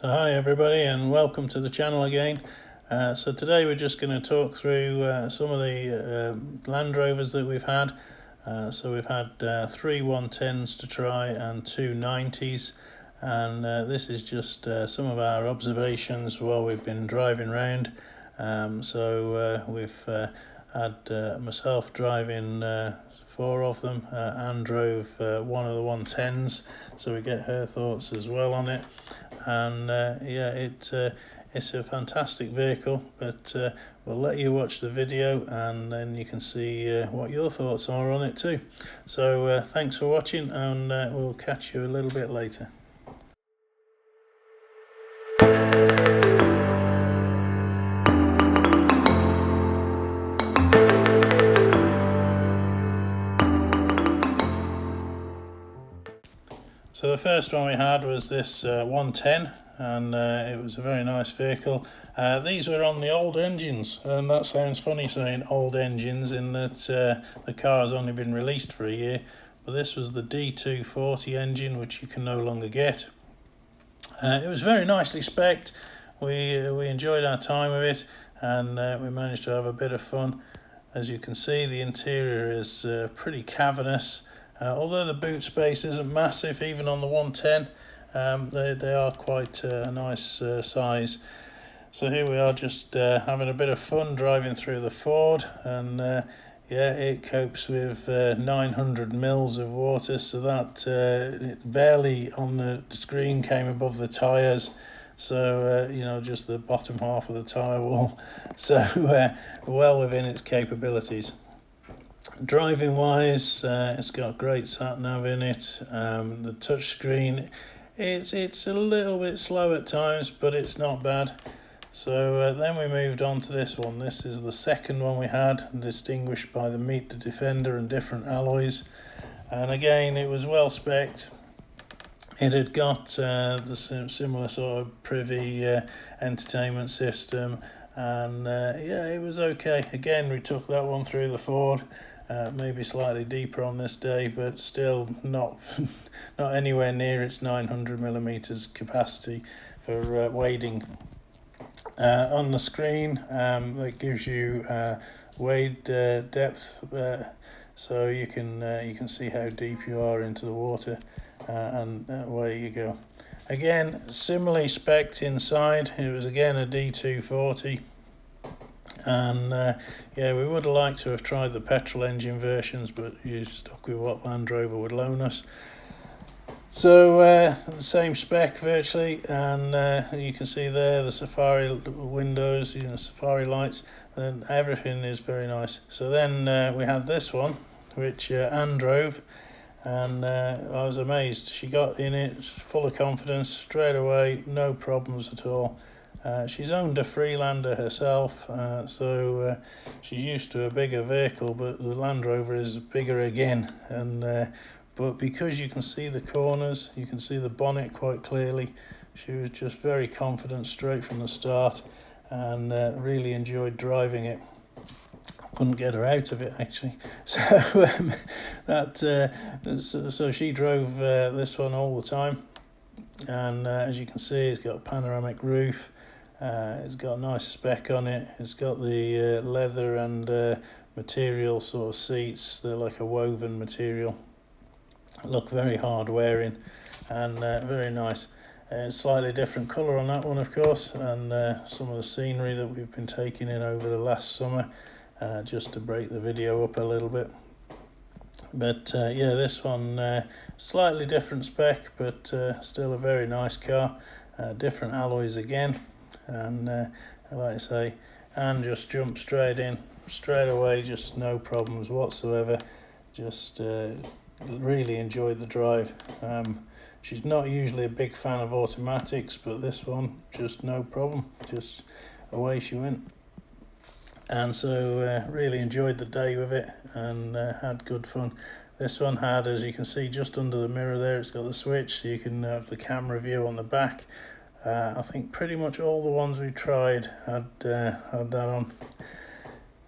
So hi everybody and welcome to the channel again. So today we're just going to talk through some of the Land Rovers that we've had. So we've had 3 110s to try and 2 90s, and this is just some of our observations while we've been driving around. We've had myself driving 4 of them. Anne drove one of the 110s, so we get her thoughts as well on it. And it's a fantastic vehicle, but we'll let you watch the video and then you can see what your thoughts are on it too. So thanks for watching, and we'll catch you a little bit later. So the first one we had was this 110, and it was a very nice vehicle. These were on the old engines, and that sounds funny saying old engines in that the car has only been released for a year, but this was the D240 engine, which you can no longer get. It was very nicely spec'd. We enjoyed our time with it, and we managed to have a bit of fun. As you can see, the interior is pretty cavernous. Although the boot space isn't massive, even on the 110, they are quite a nice size. So here we are, just having a bit of fun driving through the Ford, and it copes with 900 mils of water, so that it barely on the screen came above the tyres. So just the bottom half of the tyre wall. So well within its capabilities. Driving wise, it's got great sat nav in it. The touchscreen, it's a little bit slow at times, but it's not bad. So then we moved on to this one. This is the second one we had, distinguished by the Meet the Defender and different alloys. And again, it was well spec'd. It had got the similar sort of privy entertainment system, and it was okay. Again, we took that one through the Ford. Maybe slightly deeper on this day, but still not not anywhere near its 900 millimeters capacity for wading. On the screen, it gives you wade depth, so you can see how deep you are into the water, and away you go. Again, similarly spec'd inside. It was again a D240. And we would have liked to have tried the petrol engine versions, but you stuck with what Land Rover would loan us. So the same spec virtually, and you can see there the Safari windows, Safari lights, and everything is very nice. So then we had this one, which Anne drove, and I was amazed. She got in it full of confidence straight away, no problems at all. She's owned a Freelander herself, so she's used to a bigger vehicle, but the Land Rover is bigger again. And but because you can see the corners, you can see the bonnet quite clearly, she was just very confident straight from the start, and really enjoyed driving it. Couldn't get her out of it actually. So she drove this one all the time, and as you can see, it's got a panoramic roof. It's got a nice spec on it. It's got the leather and material sort of seats. They're like a woven material. Look very hard wearing, and very nice. Slightly different colour on that one, of course, and some of the scenery that we've been taking in over the last summer, just to break the video up a little bit. But this one slightly different spec, but still a very nice car. Different alloys again. And like I say, Anne just jumped straight in, straight away, just no problems whatsoever. Just really enjoyed the drive. She's not usually a big fan of automatics, but this one, just no problem, just away she went. And so really enjoyed the day with it, and had good fun. This one had, as you can see just under the mirror there, it's got the switch, so you can have the camera view on the back. I think pretty much all the ones we tried had that on,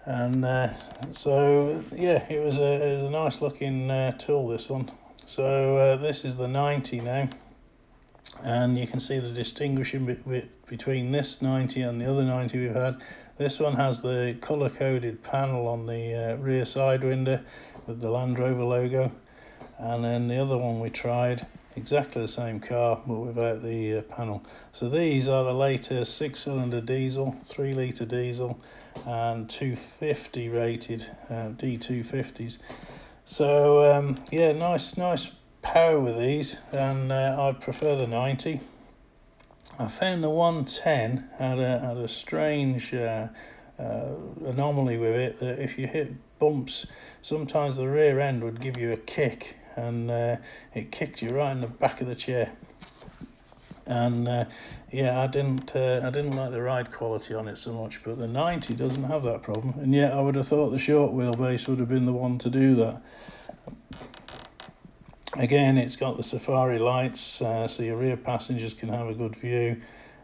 and it was a nice looking tool, this one. So this is the 90 now, and you can see the distinguishing between this 90 and the other 90 we've had. This one has the colour-coded panel on the rear side window with the Land Rover logo, and then the other one we tried, exactly the same car but without the panel. So these are the latest 6-cylinder diesel, 3-litre diesel and 250 rated D250s. So yeah, nice power with these, and I prefer the 90. I found the 110 had a strange anomaly with it, that if you hit bumps, sometimes the rear end would give you a kick, and it kicked you right in the back of the chair. And yeah, I didn't like the ride quality on it so much, but the 90 doesn't have that problem, and yet I would have thought the short wheelbase would have been the one to do that. Again, it's got the safari lights, so your rear passengers can have a good view.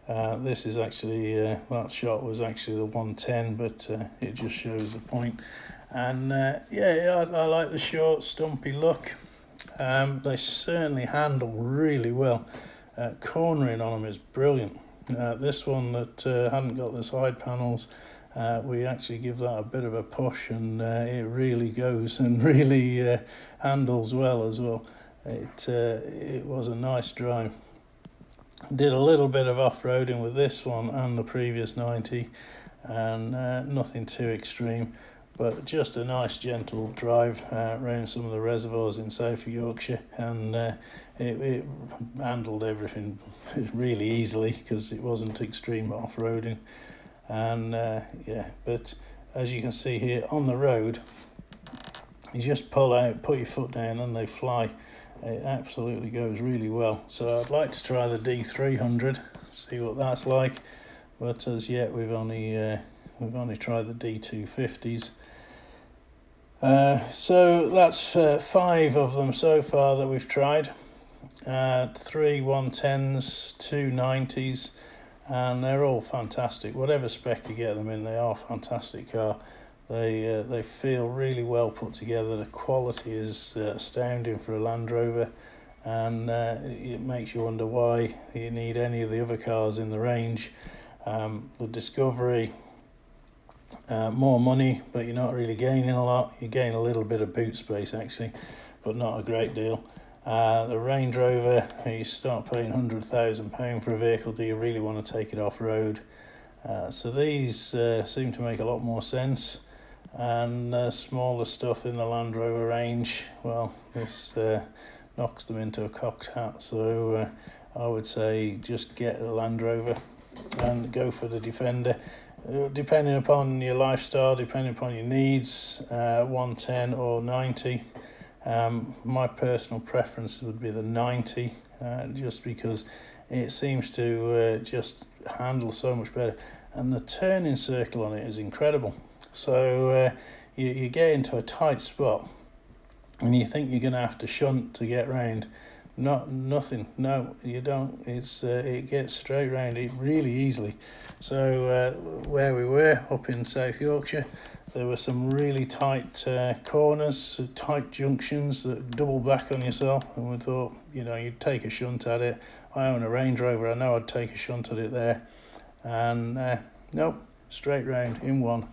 This is actually, that shot was actually the 110, but it just shows the point. And yeah, I like the short, stumpy look. They certainly handle really well. Cornering on them is brilliant. This one that hadn't got the side panels, we actually give that a bit of a push, and it really goes and really handles well as well. It was a nice drive. Did a little bit of off-roading with this one and the previous 90, and nothing too extreme, but just a nice gentle drive around some of the reservoirs in South Yorkshire, and it handled everything really easily because it wasn't extreme off-roading. And yeah, but as you can see here on the road, you just pull out, put your foot down, and they fly. It absolutely goes really well. So I'd like to try the D300, see what that's like, but as yet we've only tried the D250s. So that's 5 of them so far that we've tried. 3 110s, 2 90s, and they're all fantastic. Whatever spec you get them in, they are fantastic car. They feel really well put together. The quality is astounding for a Land Rover, and it makes you wonder why you need any of the other cars in the range. The Discovery, more money, but you're not really gaining a lot. You gain a little bit of boot space actually, but not a great deal. The Range Rover, you start paying £100,000 for a vehicle. Do you really want to take it off road? So these seem to make a lot more sense. And smaller stuff in the Land Rover range, well, this knocks them into a cocked hat. So I would say just get a Land Rover and go for the Defender. Depending upon your lifestyle, depending upon your needs, 110 or 90. My personal preference would be the 90, just because it seems to just handle so much better, and the turning circle on it is incredible. So you get into a tight spot and you think you're going to have to shunt to get round. Nothing. No, you don't. It gets straight round it really easily. So where we were up in South Yorkshire, there were some really tight corners, tight junctions that double back on yourself, and we thought, you'd take a shunt at it. I own a Range Rover, I know I'd take a shunt at it there, and nope, straight round in one.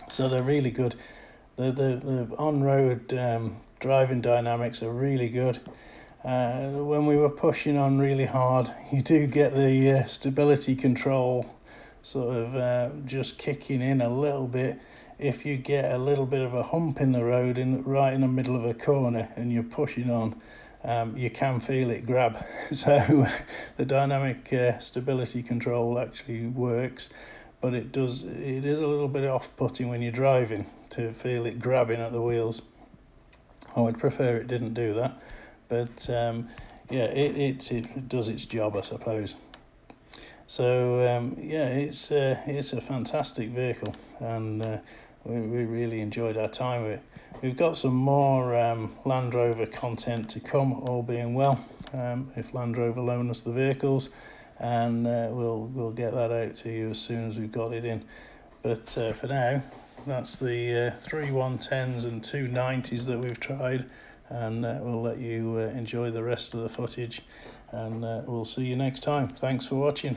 So they're really good. The on-road driving dynamics are really good. When we were pushing on really hard, you do get the stability control sort of just kicking in a little bit. If you get a little bit of a hump in the road right in the middle of a corner and you're pushing on, you can feel it grab. So the dynamic stability control actually works, but it is a little bit off-putting when you're driving to feel it grabbing at the wheels. I would prefer it didn't do that, but yeah, it does its job, I suppose. So yeah, it's a fantastic vehicle, and we really enjoyed our time with it. We've got some more Land Rover content to come, all being well, if Land Rover loan us the vehicles, and we'll get that out to you as soon as we've got it in. But for now, that's the 3 110s and 2 90s that we've tried, and we'll let you enjoy the rest of the footage. and we'll see you next time. Thanks for watching.